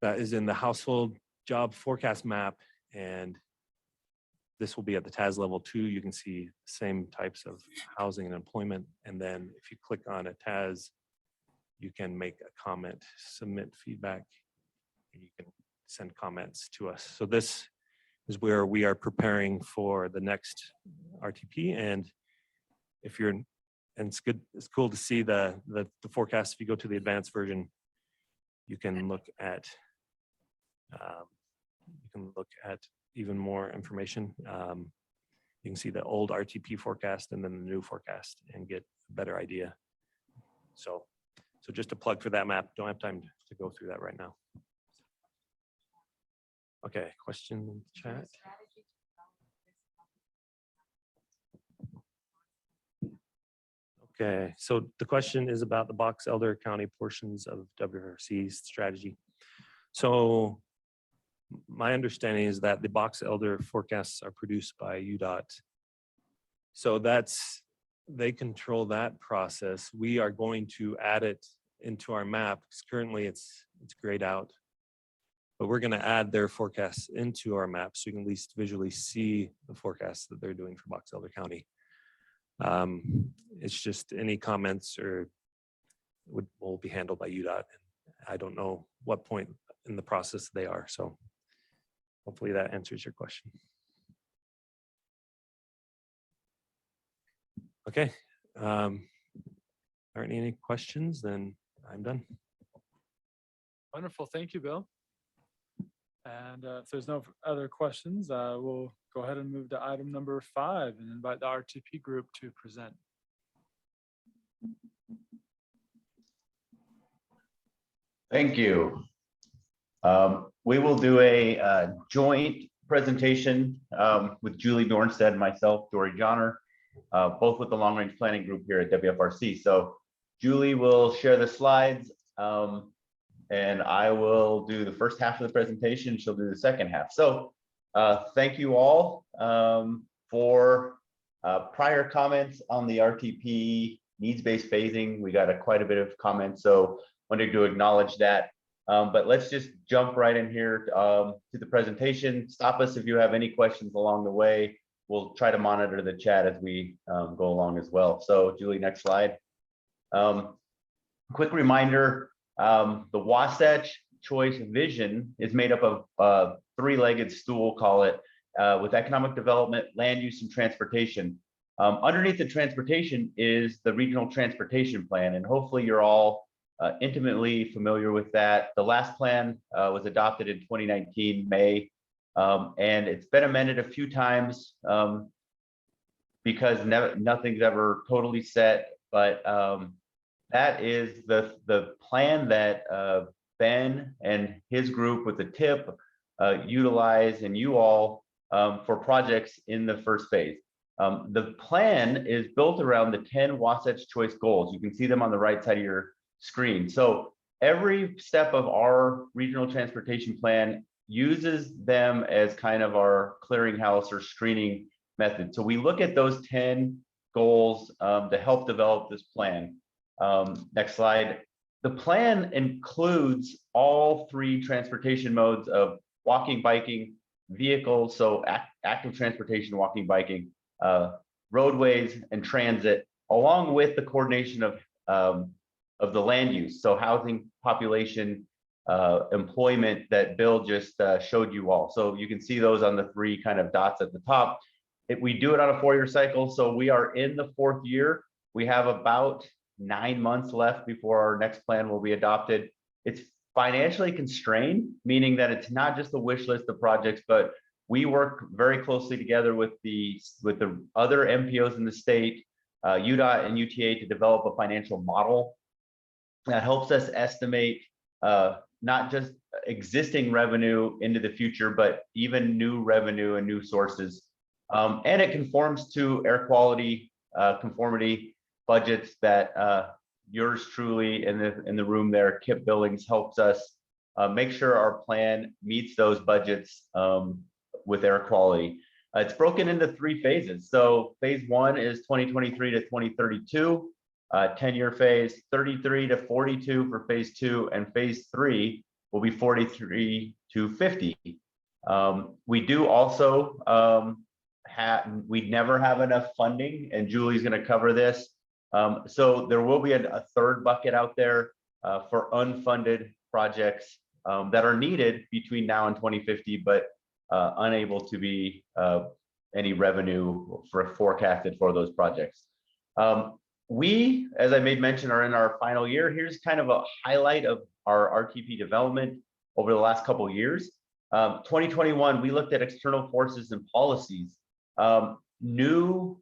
that is in the household job forecast map, and this will be at the TAS level 2. You can see same types of housing and employment. And then if you click on a TAS, you can make a comment, submit feedback, and you can send comments to us. So this is where we are preparing for the next RTP. And if you're, and it's cool to see the forecast. If you go to the advanced version, you can look at even more information. You can see the old RTP forecast and then the new forecast and get a better idea. So just a plug for that map. Don't have time to go through that right now. Okay, question in the chat. Okay, so the question is about the Box Elder County portions of WRC's strategy. So my understanding is that the Box Elder forecasts are produced by UDOT. So they control that process. We are going to add it into our map because currently it's grayed out. But we're going to add their forecasts into our map so you can at least visually see the forecasts that they're doing for Box Elder County. It's just any comments will be handled by UDOT. I don't know what point in the process they are. So hopefully that answers your question. Okay. Aren't any questions? Then I'm done. Wonderful. Thank you, Bill. And if there's no other questions, we'll go ahead and move to item number 5 and invite the RTP group to present. Thank you. We will do a joint presentation with Julie Dornstead and myself, Dory Johnner, both with the Long Range Planning Group here at WFRC. So Julie will share the slides and I will do the first half of the presentation. She'll do the second half. So thank you all for prior comments on the RTP needs-based phasing. We got quite a bit of comments, so wanted to acknowledge that. But let's just jump right in here to the presentation. Stop us if you have any questions along the way. We'll try to monitor the chat as we go along as well. So Julie, next slide. Quick reminder, the Wasatch Choice vision is made up of a three-legged stool, call it, with economic development, land use, and transportation. Underneath the transportation is the regional transportation plan, and hopefully you're all intimately familiar with that. The last plan was adopted in 2019, May, and it's been amended a few times because nothing's ever totally set, but that is the plan that Ben and his group with the TIP utilize and you all for projects in the first phase. The plan is built around the 10 Wasatch Choice goals. You can see them on the right side of your screen. So every step of our regional transportation plan uses them as kind of our clearinghouse or screening method. So we look at those 10 goals to help develop this plan. Next slide. The plan includes all three transportation modes of walking, biking, vehicles, so active transportation, walking, biking, roadways, and transit, along with the coordination of the land use, so housing, population, employment that Bill just showed you all. So you can see those on the three kind of dots at the top. We do it on a 4-year cycle, so we are in the 4th year. We have about 9 months left before our next plan will be adopted. It's financially constrained, meaning that it's not just a wish list of projects, but we work very closely together with the other MPOs in the state, UDOT and UTA, to develop a financial model that helps us estimate not just existing revenue into the future, but even new revenue and new sources. And it conforms to air quality conformity budgets that yours truly in the room there, Kip Billings, helps us make sure our plan meets those budgets with air quality. It's broken into 3 phases. So phase 1 is 2023 to 2032, 10-year phase, 33 to 42 for phase 2, and phase 3 will be 43 to 50. We do also we never have enough funding, and Julie's going to cover this. So there will be a 3rd bucket out there for unfunded projects that are needed between now and 2050, but unable to be any revenue forecasted for those projects. We, as I made mention, are in our final year. Here's kind of a highlight of our RTP development over the last couple of years. 2021, we looked at external forces and policies, new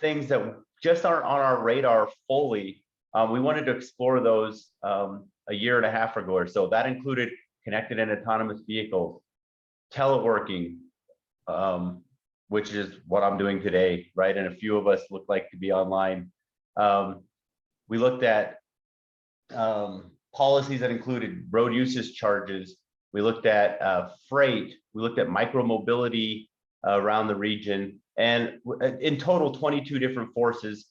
things that just aren't on our radar fully. We wanted to explore those a year and a half ago or so. That included connected and autonomous vehicles, teleworking, which is what I'm doing today, right? And a few of us look like to be online. We looked at policies that included road usage charges. We looked at freight. We looked at micro-mobility around the region. And in total, 22 different forces.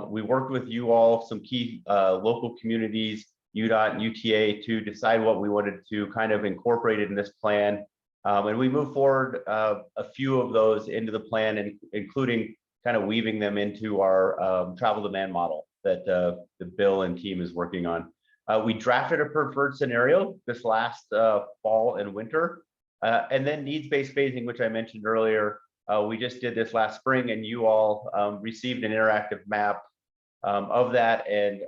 We worked with you all, some key local communities, UDOT and UTA, to decide what we wanted to kind of incorporate in this plan. And we moved forward a few of those into the plan, and including kind of weaving them into our travel demand model that the Bill and team is working on. We drafted a preferred scenario this last fall and winter, and then needs-based phasing, which I mentioned earlier. We just did this last spring, and you all received an interactive map of that, and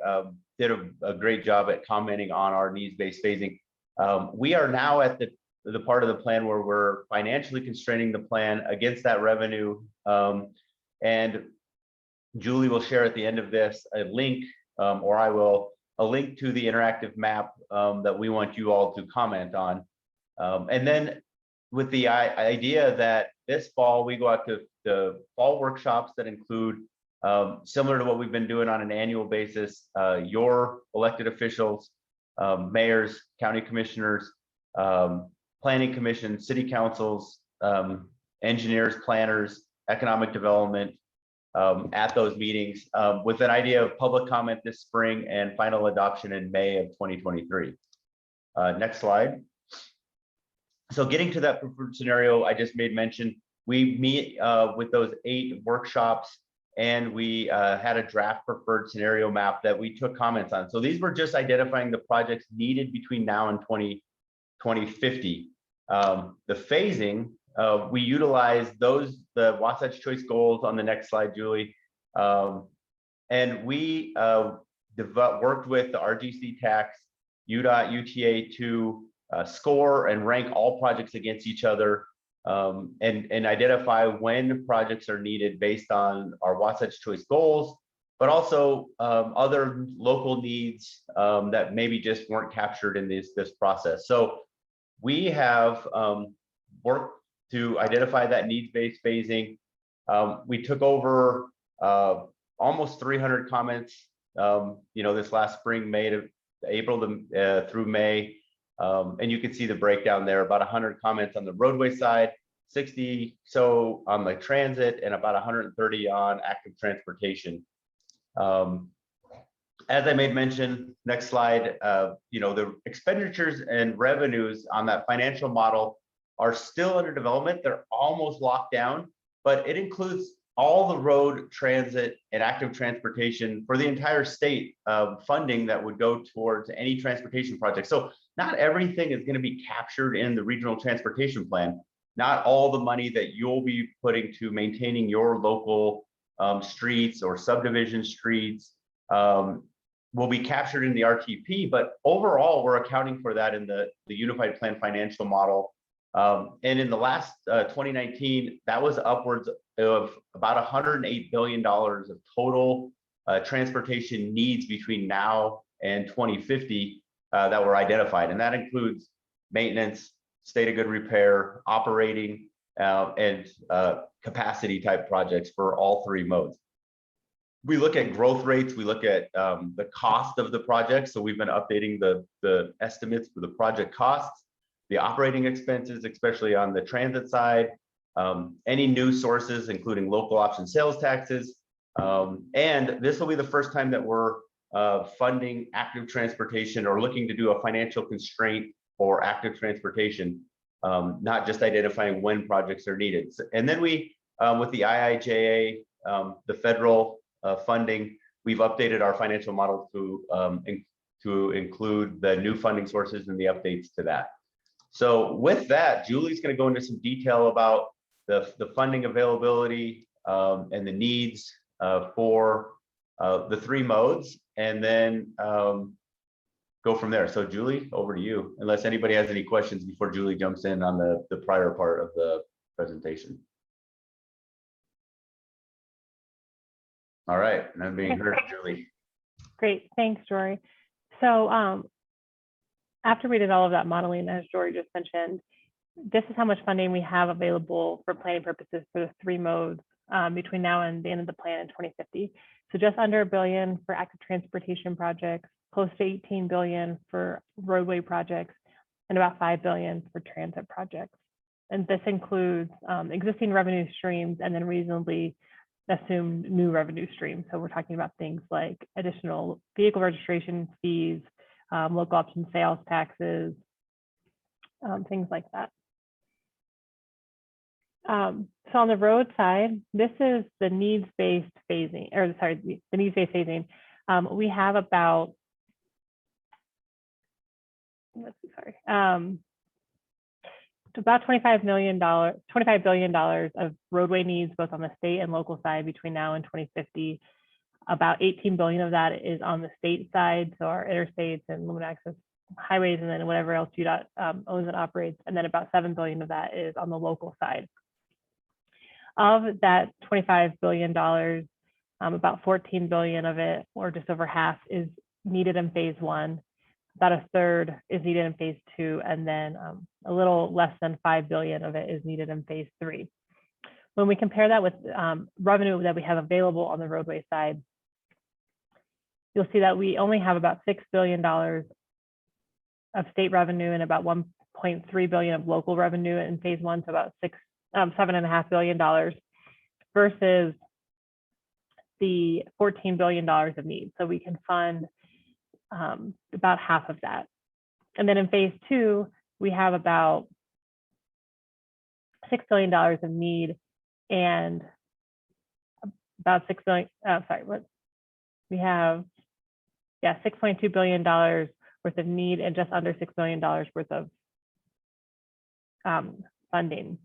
did a great job at commenting on our needs-based phasing. We are now at the part of the plan where we're financially constraining the plan against that revenue. And Julie will share at the end of this a link, or I will, a link to the interactive map that we want you all to comment on. And then with the idea that this fall we go out to the fall workshops that include, similar to what we've been doing on an annual basis, your elected officials, mayors, county commissioners, planning commission, city councils, engineers, planners, economic development, at those meetings, with an idea of public comment this spring and final adoption in May of 2023. Next slide. So getting to that preferred scenario I just made mention, we meet with those 8 workshops, and we had a draft preferred scenario map that we took comments on. So these were just identifying the projects needed between now and 2050. The phasing, we utilize the Wasatch Choice goals on the next slide, Julie. And we worked with the RGC TACs, UDOT, UTA to score and rank all projects against each other, and identify when projects are needed based on our Wasatch Choice goals, but also other local needs that maybe just weren't captured in this process. So we have worked to identify that needs-based phasing. We took over almost 300 comments, this last spring, April through May. And you can see the breakdown there, about 100 comments on the roadway side, 60 so on the transit, and about 130 on active transportation. As I made mention, next slide, the expenditures and revenues on that financial model are still under development. They're almost locked down, but it includes all the road, transit, and active transportation for the entire state funding that would go towards any transportation project. So not everything is going to be captured in the regional transportation plan. Not all the money that you'll be putting to maintaining your local streets or subdivision streets will be captured in the RTP, but overall, we're accounting for that in the Unified Plan financial model. And in the last 2019, that was upwards of about $108 billion of total transportation needs between now and 2050 that were identified. And that includes maintenance, state of good repair, operating, and capacity type projects for all 3 modes. We look at growth rates, we look at the cost of the project. So we've been updating the estimates for the project costs. the operating expenses, especially on the transit side, any new sources, including local option sales taxes. And this will be the first time that we're funding active transportation or looking to do a financial constraint for active transportation, not just identifying when projects are needed. And then we, with the IIJA, the federal funding, we've updated our financial model to include the new funding sources and the updates to that. So with that, Julie's going to go into some detail about the funding availability and the needs for the three modes, and then go from there. So Julie, over to you, unless anybody has any questions before Julie jumps in on the prior part of the presentation. All right, and I'm being heard, Julie. Great, thanks, Jory. So after we did all of that modeling, as Jory just mentioned, this is how much funding we have available for planning purposes for the three modes between now and the end of the plan in 2050. So just under $1 billion for active transportation projects, close to $18 billion for roadway projects, and about $5 billion for transit projects. And this includes existing revenue streams and then reasonably assumed new revenue streams. So we're talking about things like additional vehicle registration fees, local option sales taxes, things like that. So on the road side, this is the needs-based phasing, or sorry, the needs-based phasing. We have about, about $25 billion of roadway needs, both on the state and local side between now and 2050. About 18 billion of that is on the state side, so our interstates and limited access highways, and then whatever else UDOT owns and operates. And then about 7 billion of that is on the local side. Of that $25 billion, about 14 billion of it, or just over half, is needed in phase one. About a third is needed in phase two, and then a little less than 5 billion of it is needed in phase three. When we compare that with revenue that we have available on the roadway side, you'll see that we only have about $6 billion of state revenue and about 1.3 billion of local revenue in phase one, so about $7.5 billion versus the $14 billion of need. So we can fund about half of that. And then in phase two, we have about $6 billion of need and about we have, $6.2 billion worth of need and just under $6 billion worth of funding.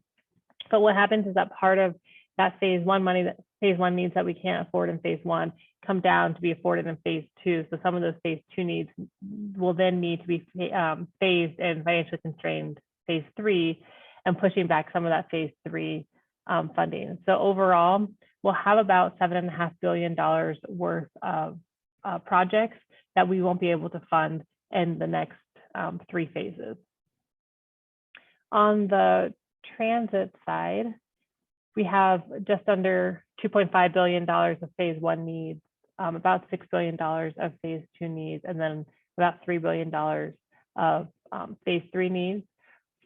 But what happens is that part of that phase one money, that phase one needs that we can't afford in phase one, come down to be afforded in phase two. So some of those phase two needs will then need to be phased and financially constrained phase three, and pushing back some of that phase three funding. So overall, we'll have about $7.5 billion worth of projects that we won't be able to fund in the next three phases. On the transit side, we have just under $2.5 billion of phase one needs, about $6 billion of phase two needs, and then about $3 billion of phase three needs,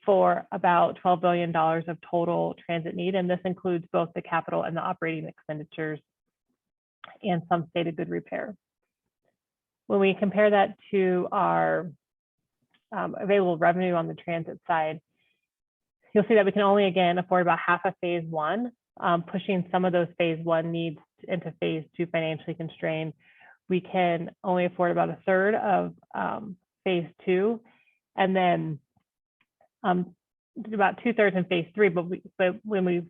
for about $12 billion of total transit need. And this includes both the capital and the operating expenditures and some stated good repair. When we compare that to our available revenue on the transit side, you'll see that we can only, again, afford about half of phase one, pushing some of those phase one needs into phase two financially constrained. We can only afford about a third of phase two, and then about 2/3 in phase three. But when we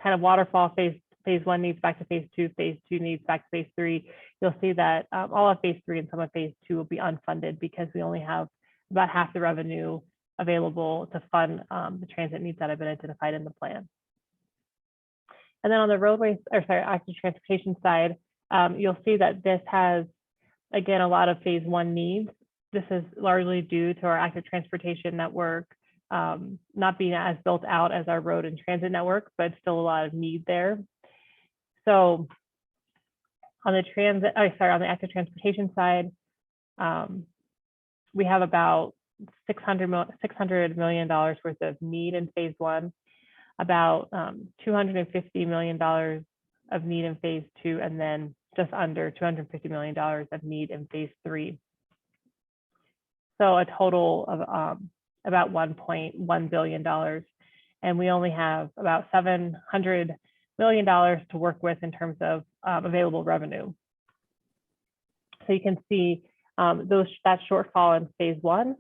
kind of waterfall phase one needs back to phase two needs back to phase three, you'll see that all of phase three and some of phase two will be unfunded because we only have about half the revenue available to fund the transit needs that have been identified in the plan. And then on the roadways, active transportation side, you'll see that this has, again, a lot of phase one needs. This is largely due to our active transportation network not being as built out as our road and transit network, but still a lot of need there. So on the active transportation side, we have about $600 million worth of need in phase one, about $250 million of need in phase two, and then just under $250 million of need in phase three. So a total of about $1.1 billion. And we only have about $700 million to work with in terms of available revenue. So you can see that shortfall in phase one.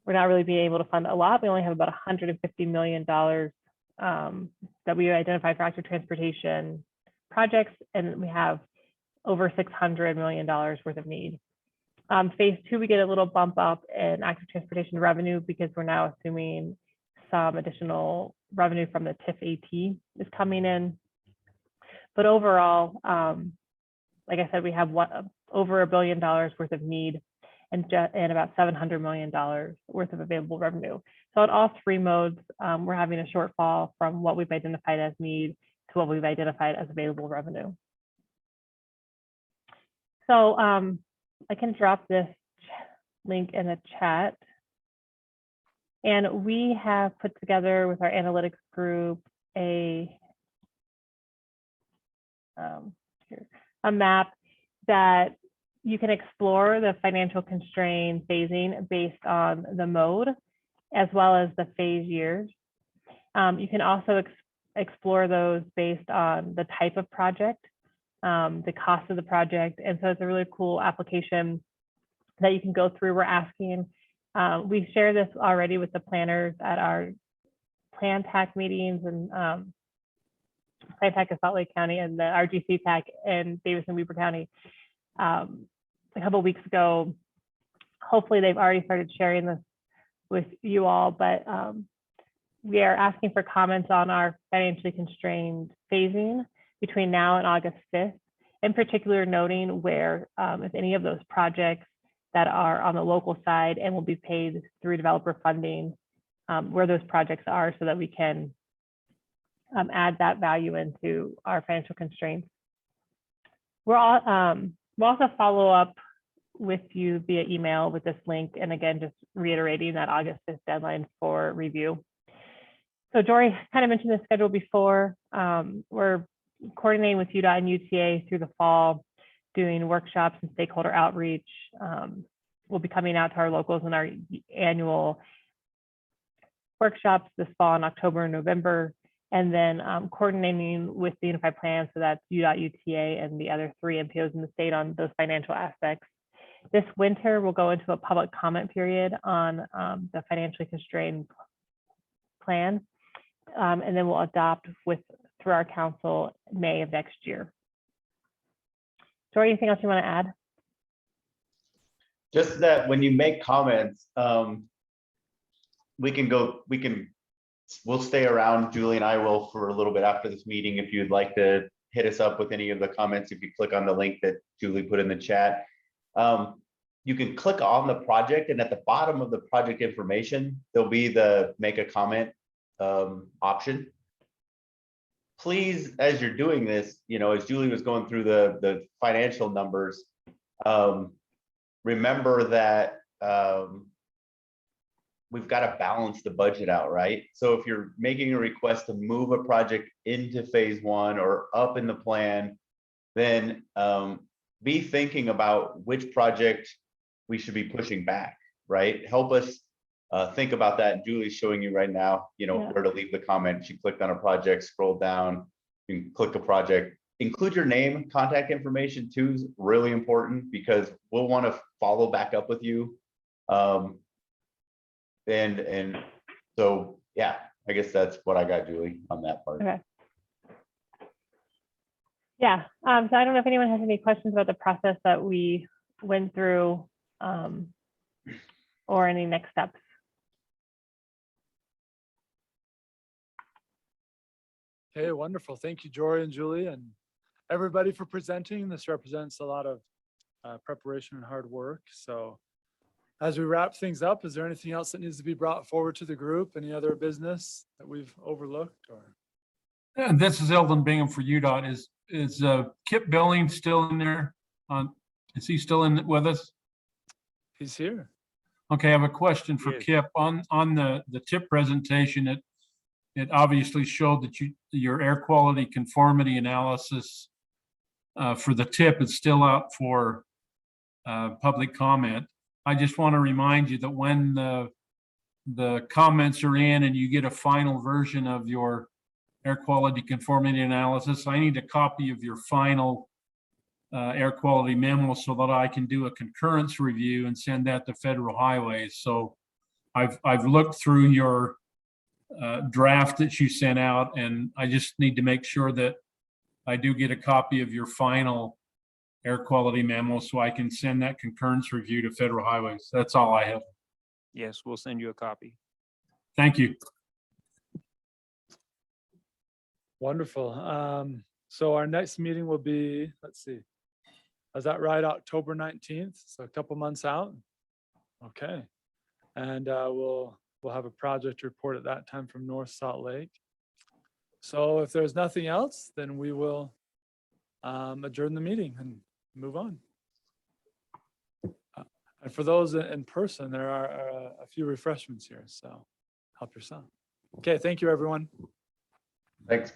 We're not really being able to fund a lot. We only have about $150 million that we identified for active transportation projects, and we have over $600 million worth of need. Phase two, we get a little bump up in active transportation revenue because we're now assuming some additional revenue from the TIF AT is coming in. But overall, like I said, we have over $1 billion worth of need and about $700 million worth of available revenue. So on all three modes, we're having a shortfall from what we've identified as need to what we've identified as available revenue. So I can drop this link in the chat. And we have put together with our analytics group a map that you can explore the financial constraint phasing based on the mode, as well as the phase years. You can also explore those based on the type of project, the cost of the project. And so it's a really cool application that you can go through. We're asking, we share this already with the planners at our Plan TAC meetings, and Plan TAC in Salt Lake County and the RGC TAC in Davis and Weber County a couple of weeks ago. Hopefully they've already started sharing this with you all, but we are asking for comments on our financially constrained phasing between now and August 5th, in particular noting where, if any of those projects that are on the local side and will be paid through developer funding, where those projects are, so that we can add that value into our financial constraints. We'll also follow up with you via email with this link, and again, just reiterating that August 5th deadline for review. So Jory kind of mentioned the schedule before. We're coordinating with UDOT and UTA through the fall, doing workshops and stakeholder outreach. We'll be coming out to our locals in our annual workshops this fall in October and November, and then coordinating with the Unified Plan, so that's UDOT, UTA, and the other 3 MPOs in the state on those financial aspects. This winter, we'll go into a public comment period on the financially constrained plan, and then we'll adopt through our council May of next year. Jory, anything else you want to add? Just that when you make comments, we'll stay around, Julie and I will, for a little bit after this meeting. If you'd like to hit us up with any of the comments, if you click on the link that Julie put in the chat, you can click on the project, and at the bottom of the project information, there'll be the make a comment option. Please, as you're doing this, as Julie was going through the financial numbers, remember that we've got to balance the budget out, right? So if you're making a request to move a project into phase one or up in the plan, then be thinking about which project we should be pushing back, right? Help us think about that. Julie's showing you right now, where to leave the comment. She clicked on a project, scroll down, you can click a project. Include your name, contact information too is really important, because we'll want to follow back up with you. And so, yeah, I guess that's what I got, Julie, on that part. Okay. Yeah, so I don't know if anyone has any questions about the process that we went through, or any next steps. Okay, wonderful. Thank you, Jory and Julie, and everybody for presenting. This represents a lot of preparation and hard work. So as we wrap things up, is there anything else that needs to be brought forward to the group? Any other business that we've overlooked? Or Yeah, this is Eldon Bingham for UDOT. Is Kip Billing still in there? Is he still in with us? he's here. Okay, I have a question for Yes. Kip. On the tip presentation, it obviously showed that your air quality conformity analysis for the tip is still out for public comment. I just want to remind you that when the comments are in and you get a final version of your air quality conformity analysis, I need a copy of your final air quality memo so that I can do a concurrence review and send that to Federal Highways. So I've looked through your draft that you sent out, and I just need to make sure that I do get a copy of your final air quality memo so I can send that concurrence review to Federal Highways. That's all I have. Yes, we'll send you a copy. Thank you. Wonderful. So our next meeting will be, let's see, is that right? October 19th? So a couple months out? Okay. And we'll have a project report at that time from North Salt Lake. So if there's nothing else, then we will adjourn the meeting and move on. And for those in person, there are a few refreshments here, so help yourself. Okay, thank you, everyone. Thanks.